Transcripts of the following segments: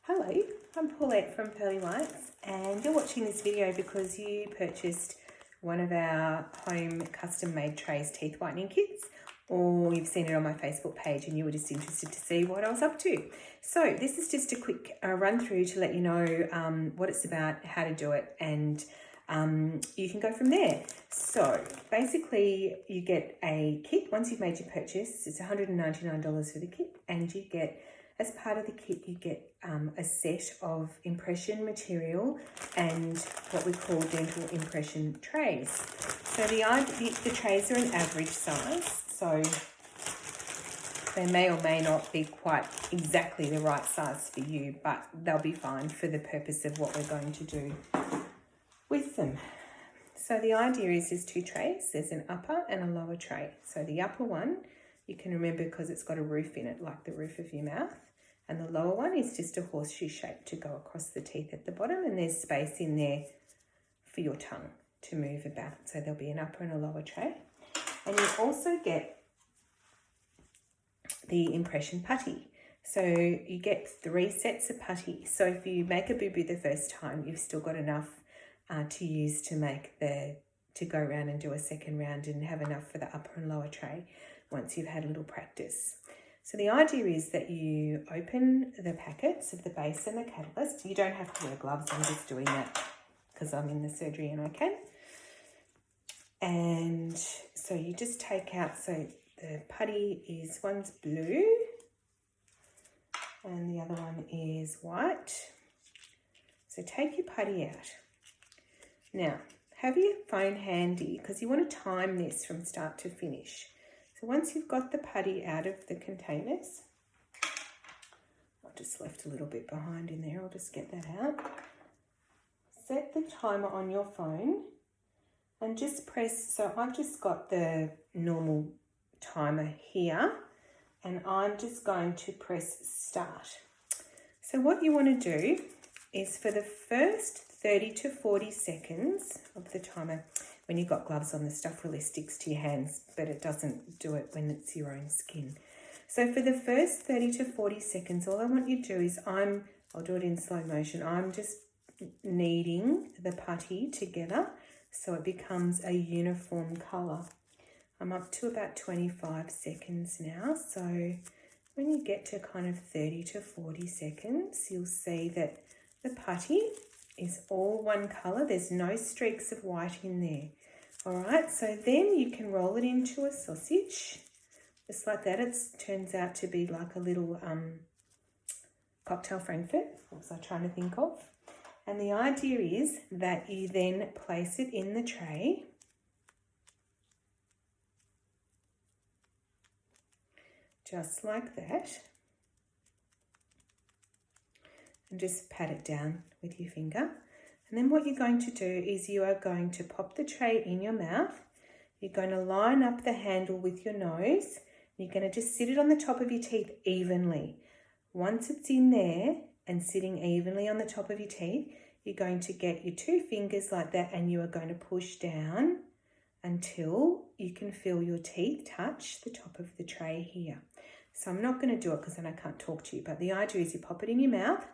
Hello, I'm Paulette from Pearly Whites, and you're watching this video because you purchased one of our home custom made trays teeth whitening kits, or you've seen it on my Facebook page and you were just interested to see what I was up to. So this is just a quick run through to let you know what it's about, how to do it, and you can go from there. So basically you get a kit once you've made your purchase. It's $199 for the kit, and you get, as part of the kit, you get a set of impression material and what we call dental impression trays. So the trays are an average size, so they may or may not be quite exactly the right size for you, but they'll be fine for the purpose of what we're going to do with them. So the idea is there's two trays. There's an upper and a lower tray. So the upper one, you can remember because it's got a roof in it, like the roof of your mouth. And the lower one is just a horseshoe shape to go across the teeth at the bottom, and there's space in there for your tongue to move about. So there'll be an upper and a lower tray. And you also get the impression putty. So you get 3 sets of putty. So if you make a boo-boo the first time, you've still got enough to use to go around and do a second round and have enough for the upper and lower tray once you've had a little practice. So the idea is that you open the packets of the base and the catalyst. You don't have to wear gloves. I'm just doing that because I'm in the surgery and I can. And so you just take out, so the putty is, one's blue and the other one is white. So take your putty out. Now, have your phone handy because you want to time this from start to finish. So once you've got the putty out of the containers, I've just left a little bit behind in there, I'll just get that out. Set the timer on your phone and just press, so I've just got the normal timer here and I'm just going to press start. So what you want to do is for the first 30 to 40 seconds of the timer, when you've got gloves on, the stuff really sticks to your hands, but it doesn't do it when it's your own skin. So for the first 30 to 40 seconds, all I want you to do is I'll do it in slow motion. I'm just kneading the putty together so it becomes a uniform colour. I'm up to about 25 seconds now. So when you get to kind of 30 to 40 seconds, you'll see that the putty is all one colour. There's no streaks of white in there. All right, so then you can roll it into a sausage, just like that. It turns out to be like a little cocktail Frankfurt. What was I trying to think of? And the idea is that you then place it in the tray. Just like that. And just pat it down with your finger. And then what you're going to do is you are going to pop the tray in your mouth. You're going to line up the handle with your nose. You're going to just sit it on the top of your teeth evenly. Once it's in there and sitting evenly on the top of your teeth, you're going to get your 2 fingers like that and you are going to push down until you can feel your teeth touch the top of the tray here. So I'm not going to do it because then I can't talk to you, but the idea is you pop it in your mouth.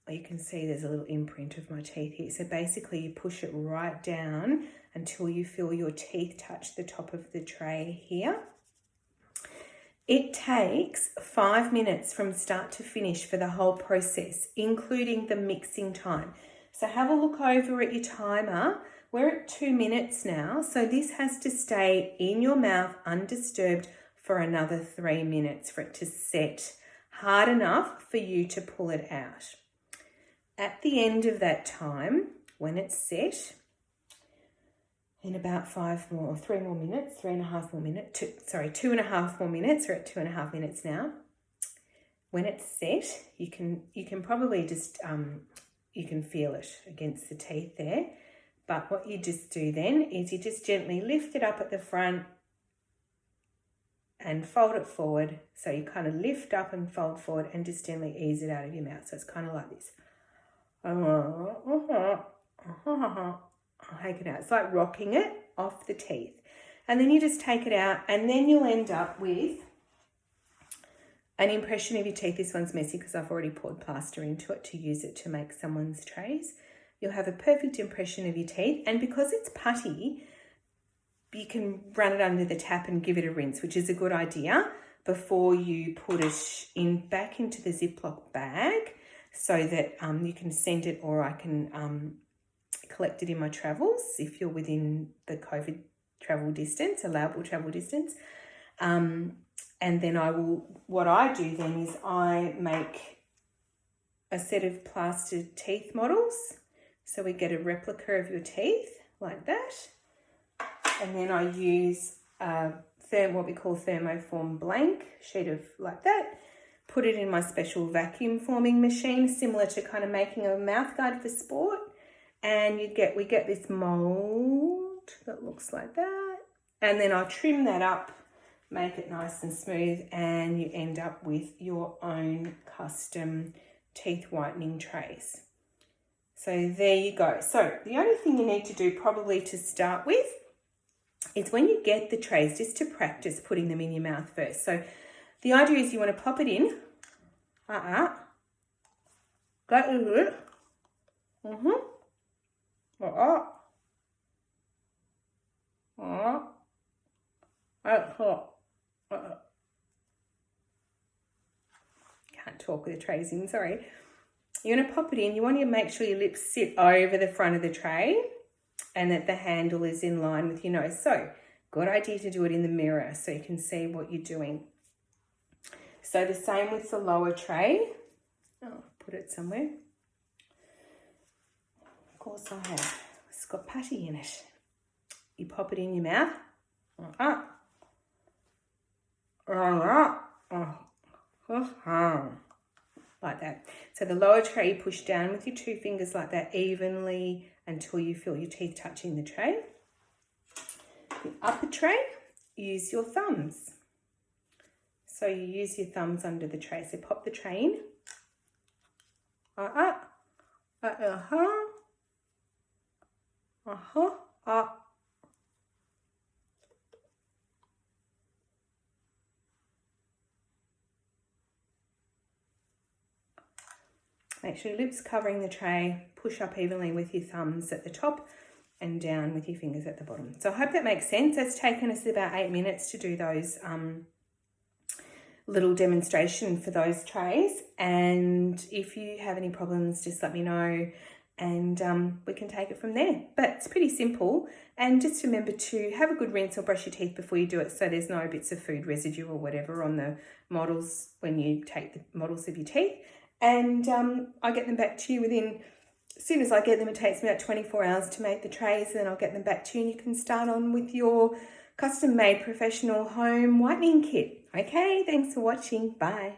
You can see there's a little imprint of my teeth here. So basically you push it right down until you feel your teeth touch the top of the tray here. It takes 5 minutes from start to finish for the whole process, including the mixing time. So have a look over at your timer. We're at 2 minutes now. So this has to stay in your mouth undisturbed for another 3 minutes for it to set hard enough for you to pull it out. At the end of that time, when it's set, in about 3.5 more minutes, 2.5 more minutes, we're at 2.5 minutes now. When it's set, you can probably just, you can feel it against the teeth there. But what you just do then is you just gently lift it up at the front and fold it forward. So you kind of lift up and fold forward and just gently ease it out of your mouth. So it's kind of like this. Take it out. It's like rocking it off the teeth. And then you just take it out, and then you'll end up with an impression of your teeth. This one's messy because I've already poured plaster into it to use it to make someone's trays. You'll have a perfect impression of your teeth. And because it's putty, you can run it under the tap and give it a rinse, which is a good idea, before you put it back into the Ziploc bag so that you can send it, or I can collect it in my travels if you're within the COVID travel distance, allowable travel distance. And then what I do then is I make a set of plastered teeth models. So we get a replica of your teeth like that. And then I use what we call thermoform blank sheet of like that. Put it in my special vacuum forming machine, similar to kind of making a mouth guard for sport. And we get this mold that looks like that. And then I'll trim that up, make it nice and smooth, and you end up with your own custom teeth whitening trays. So there you go. So the only thing you need to do probably to start with is when you get the trays, just to practice putting them in your mouth first. So the idea is you want to pop it in. Go into it. Can't talk with the trays in, sorry. You're going to pop it in. You want to make sure your lips sit over the front of the tray and that the handle is in line with your nose. So, good idea to do it in the mirror so you can see what you're doing. So the same with the lower tray. I'll put it somewhere. Of course I have. It's got putty in it. You pop it in your mouth. Like that. So the lower tray you push down with your two fingers like that evenly until you feel your teeth touching the tray. The upper tray, use your thumbs. So you use your thumbs under the tray. So pop the tray in. Make sure your lips covering the tray. Push up evenly with your thumbs at the top and down with your fingers at the bottom. So I hope that makes sense. It's taken us about 8 minutes to do those little demonstration for those trays. And if you have any problems, just let me know and we can take it from there. But it's pretty simple. And just remember to have a good rinse or brush your teeth before you do it so there's no bits of food residue or whatever on the models when you take the models of your teeth. And I get them back to you as soon as I get them, it takes me about 24 hours to make the trays, and then I'll get them back to you and you can start on with your custom-made professional home whitening kit. Okay, thanks for watching. Bye.